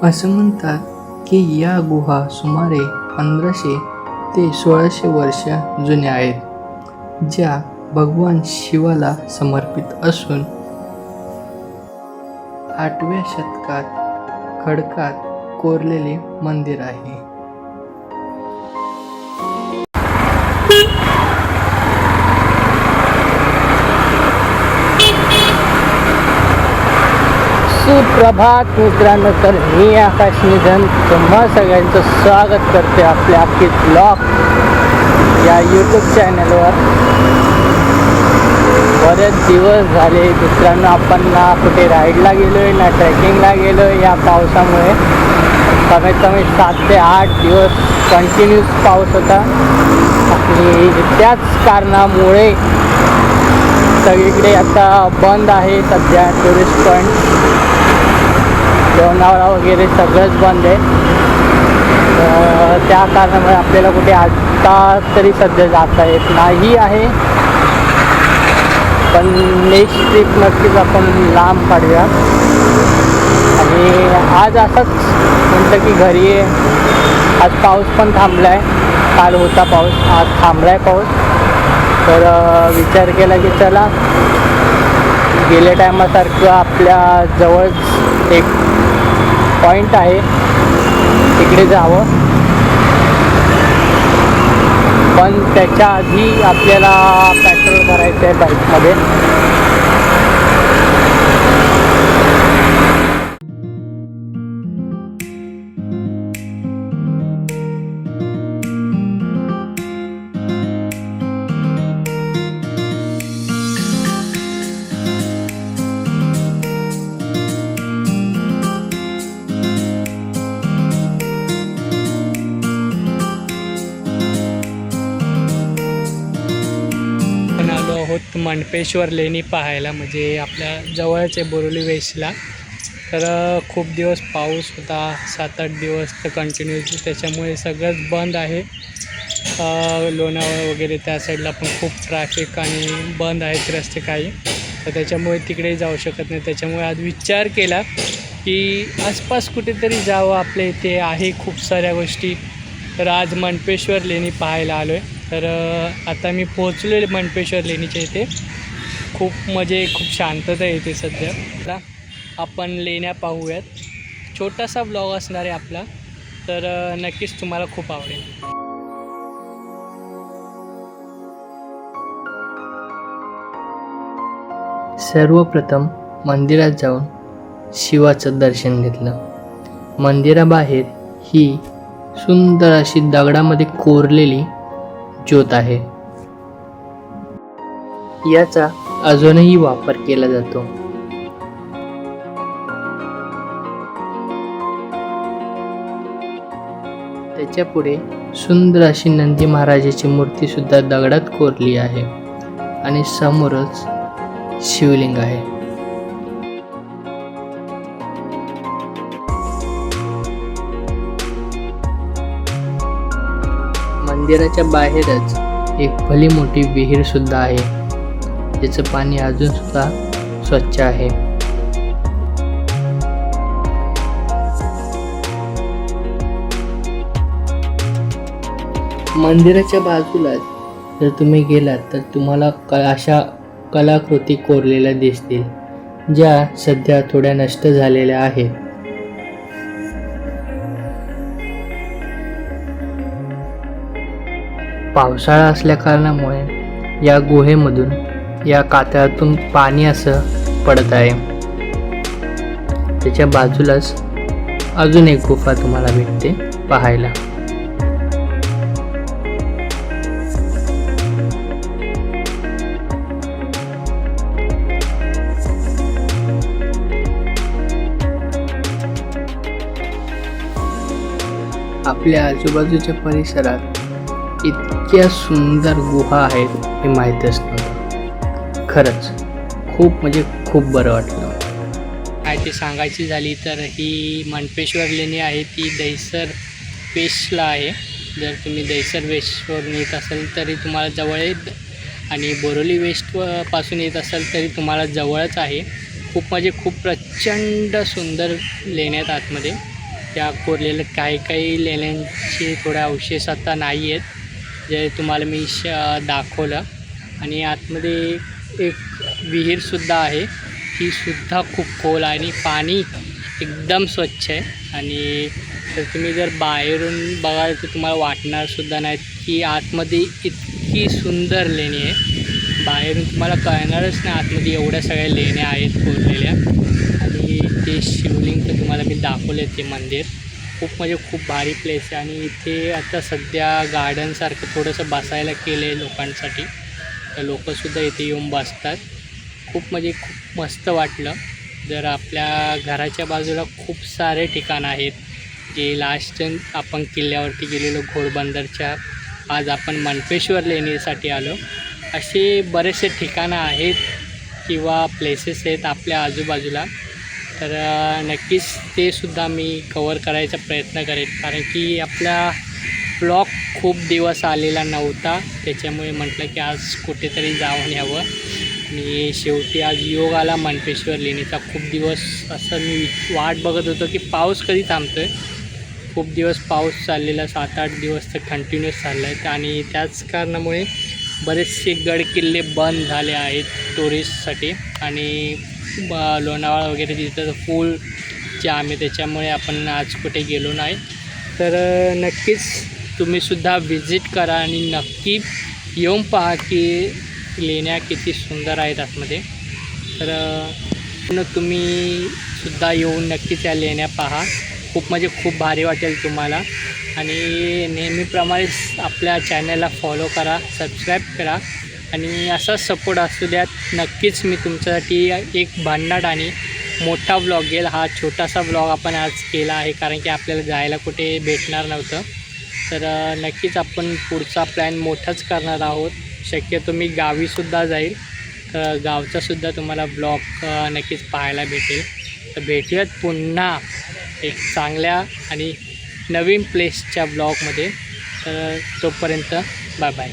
असं म्हणतात की या गुहा सुमारे 1500 ते 1600 वर्ष जुन्या आहेत, ज्या भगवान शिवाला समर्पित असून 8व्या शतकात खडकात कोरलेले मंदिर आहे. सुप्रभात मित्रांनो, तर मी आकाश निधन तुम्हा सगळ्यांचं स्वागत करते आपल्या अंकित ब्लॉग या यूट्यूब चॅनलवर. बरेच दिवस झाले मित्रांनो, आपण ना कुठे राईडला गेलो आहे ना ट्रेकिंगला गेलो आहे. या पावसामुळे कमीत कमी 7 ते 8 दिवस कंटिन्यूस पाऊस होता आणि त्याच कारणामुळे सगळीकडे आता बंद आहे. सध्या टुरिस्ट पॉईंट लोणावळा वगैरे सगळंच बंद आहे. त्या कारणामुळे आपल्याला कुठे आता तरी सध्या जाता येत नाही आहे. पण नेक्स्ट ट्रिप नक्कीच आपण लांब काढूया. आणि आज असंच म्हटलं की घरी आहे. आज पाऊस पण थांबला आहे. काल होता पाऊस, आज थांबला आहे पाऊस. तर विचार केला की चला गेल्या टायमासारखं आपल्या जवळच एक पॉईंट आहे तिकडे जावं. पण त्याच्या आधी आपल्याला पेट्रोल भरायचं आहे बाईकमध्ये. आहोत मनपेश्वर लेणी पाहायला, म्हणजे आपल्या जवळचे बोरिवली वेस्टला. तर खूप दिवस पाऊस होता, 7-8 दिवस तर कंटिन्यूसली, त्याच्यामुळे सगळंच बंद आहे. लोणावळा वगैरे त्या साईडला पण खूप ट्रॅफिक आणि बंद आहेत रस्ते काही, तर त्याच्यामुळे तिकडे जाऊ शकत नाही. त्याच्यामुळे आज विचार केला की आसपास कुठेतरी जावं, आपल्या इथे आहे खूप साऱ्या गोष्टी. तर आज मनपेश्वर लेणी पाहायला आलो आहे. तर आता मी पोहोचलेले मनपेश्वर लेणीच्या इथे. खूप खूप शांतता आहे इथे सध्या. आपण लेण्या पाहूयात. छोटासा ब्लॉग असणार आहे आपला, तर नक्कीच तुम्हाला खूप आवडेल. सर्वप्रथम मंदिरात जाऊन शिवाचं दर्शन घेतलं. मंदिराबाहेर ही सुंदर अशी दगडामध्ये कोरलेली ज्योत आहे. याचा अजूनही वापर केला जातो. त्याच्या पुढे सुंदर अशी नंदी महाराजाची मूर्ती सुद्धा दगडात कोरली आहे आणि समोरच शिवलिंग आहे. मंदिराच्या बाहेरच एक भली मोठी विहीर सुद्धा आहे, ज्याचं पाणी अजून सुद्धा स्वच्छ आहे. मंदिराच्या बाजूलाच जर तुम्ही गेलात तर तुम्हाला अशा कलाकृती कोरलेल्या दिसतील, ज्या सध्या थोड्या नष्ट झालेल्या आहेत. पावसाळा असल्या कारणामुळे या गुहेमधून, या कातळातून पाणी असं पडत आहे. त्याच्या बाजूलाच अजून एक गुफा तुम्हाला भेटते पाहायला. आपल्या आजूबाजूच्या परिसरात इतक्या सुंदर गुहा आहेत हे माहीतच नव्हतं. खरंच खूप बरं वाटलं. माहिती सांगायची झाली तर ही मनपेश्वर लेणी आहे ती दहिसर वेस्टला आहे. जर तुम्ही दहिसर वेस्टवरून येत असाल तरी तुम्हाला जवळ आहे, आणि बोरिवली वेस्टपासून येत असाल तरी तुम्हाला जवळच आहे. खूप प्रचंड सुंदर लेण्या आहेत आतमध्ये. त्या कोरलेल्या काही लेण्यांचे थोडे अवशेष आता नाही आहेत, जे तुम्हाला मी दाखवलं. आणि आतमध्ये एक विहीरसुद्धा आहे, ही सुद्धा खूप खोल आहे आणि पाणी एकदम स्वच्छ आहे. आणि तर तुम्ही जर बाहेरून बघाल तर तुम्हाला वाटणारसुद्धा नाही की आतमध्ये इतकी सुंदर लेणी आहे. बाहेरून तुम्हाला कळणारच नाही आतमध्ये एवढ्या सगळ्या लेण्या आहेत कोरलेल्या. आणि ते शिवलिंग तर तुम्हाला मी दाखवले, ते मंदिर खूप म्हणजे खूप भारी प्लेस आहे. आणि इथे आता सध्या गार्डनसारखं थोडंसं बसायला केलं आहे लोकांसाठी, तर लोकंसुद्धा इथे येऊन बसतात. खूप म्हणजे खूप मस्त वाटलं. जर आपल्या घराच्या बाजूला खूप सारे ठिकाणं आहेत, जे लास्ट आपण किल्ल्यावरती गेलेलो घोडबंदरच्या, आज आपण मनपेश्वर लेणीसाठी आलो. असे बरेचसे ठिकाणं आहेत किंवा प्लेसेस आहेत आपल्या आजूबाजूला, तर नक्कीच ते सुद्धा मी कवर करायचा प्रयत्न करेन. कारण की आपला ब्लॉग खूप दिवस आलेला नव्हता, त्याच्यामुळे म्हटलं की आज कुठेतरी जाऊन यावं. आणि शेवटी आज योग आला मनपेश्वर लेणीचा. खूप दिवस असं मी वाट बघत होतो की पाऊस कधी थांबतो आहे. खूप दिवस पाऊस चाललेला, 7-8 दिवस तर कंटिन्यूस चालला आहे. आणि त्याच कारणामुळे बरेचसे गड किल्ले बंद झाले आहेत टुरिस्टसाठी. आणि लोणावळा वगैरे तिथं फुल जाम आहे, त्याच्यामुळे आपण आज कुठे गेलो नाही. तर नक्कीच तुम्हीसुद्धा व्हिजिट करा आणि नक्की येऊन पहा की लेण्या किती सुंदर आहेत आतमध्ये. तर तुम्हीसुद्धा येऊन नक्कीच या लेण्या पहा. खूप म्हणजे खूप भारी वाटेल तुम्हाला. आणि नेहमीप्रमाणेच आपल्या चॅनलला फॉलो करा, सबस्क्राईब करा आणि असा सपोर्ट असू द्यात. नक्कीच मी तुमच्यासाठी एक भन्नाट आणि मोठा व्लॉग घेईल. हा छोटासा व्लॉग आपण आज केला आहे कारण की आपल्याला जायला कुठे भेटणार नव्हतं. तर नक्कीच आपण पुढचा प्लॅन मोठाच करणार आहोत. शक्यतो मी गावीसुद्धा जाईल, तर गावचासुद्धा तुम्हाला व्लॉग नक्कीच पाहायला भेटेल. तर भेटूयात पुन्हा एक चांगल्या आणि नवीन प्लेसच्या ब्लॉगमध्ये. तर तोपर्यंत बाय बाय.